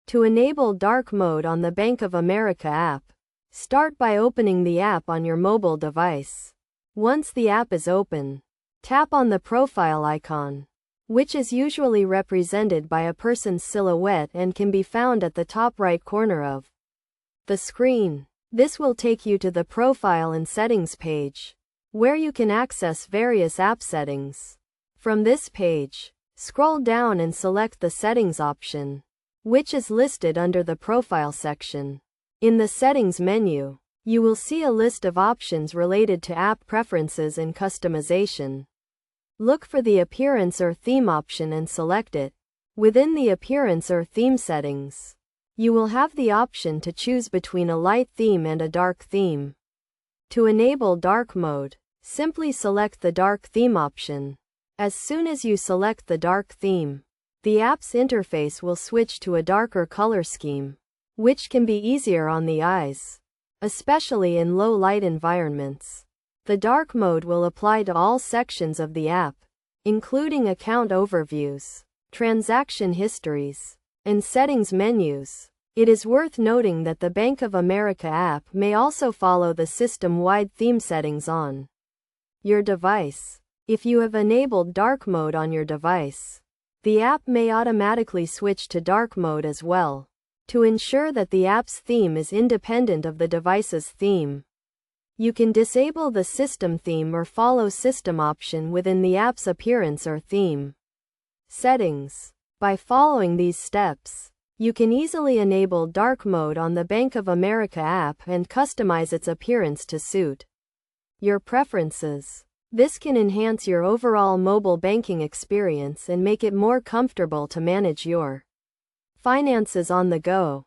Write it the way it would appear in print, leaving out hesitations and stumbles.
To enable dark mode on the Bank of America app, start by opening the app on your mobile device. Once the app is open, tap on the profile icon, which is usually represented by a person's silhouette and can be found at the top right corner of the screen. This will take you to the Profile and Settings page, where you can access various app settings. From this page, scroll down and select the Settings option, which is listed under the Profile section. In the Settings menu, you will see a list of options related to app preferences and customization. Look for the Appearance or Theme option and select it. Within the Appearance or Theme settings, you will have the option to choose between a light theme and a dark theme. To enable dark mode, simply select the dark theme option. As soon as you select the dark theme, the app's interface will switch to a darker color scheme, which can be easier on the eyes, especially in low light environments. The dark mode will apply to all sections of the app, including account overviews, transaction histories, and settings menus. It is worth noting that the Bank of America app may also follow the system-wide theme settings on your device. If you have enabled dark mode on your device, the app may automatically switch to dark mode as well. To ensure that the app's theme is independent of the device's theme, you can disable the system theme or follow system option within the app's appearance or theme settings. By following these steps, you can easily enable dark mode on the Bank of America app and customize its appearance to suit your preferences. This can enhance your overall mobile banking experience and make it more comfortable to manage your finances on the go.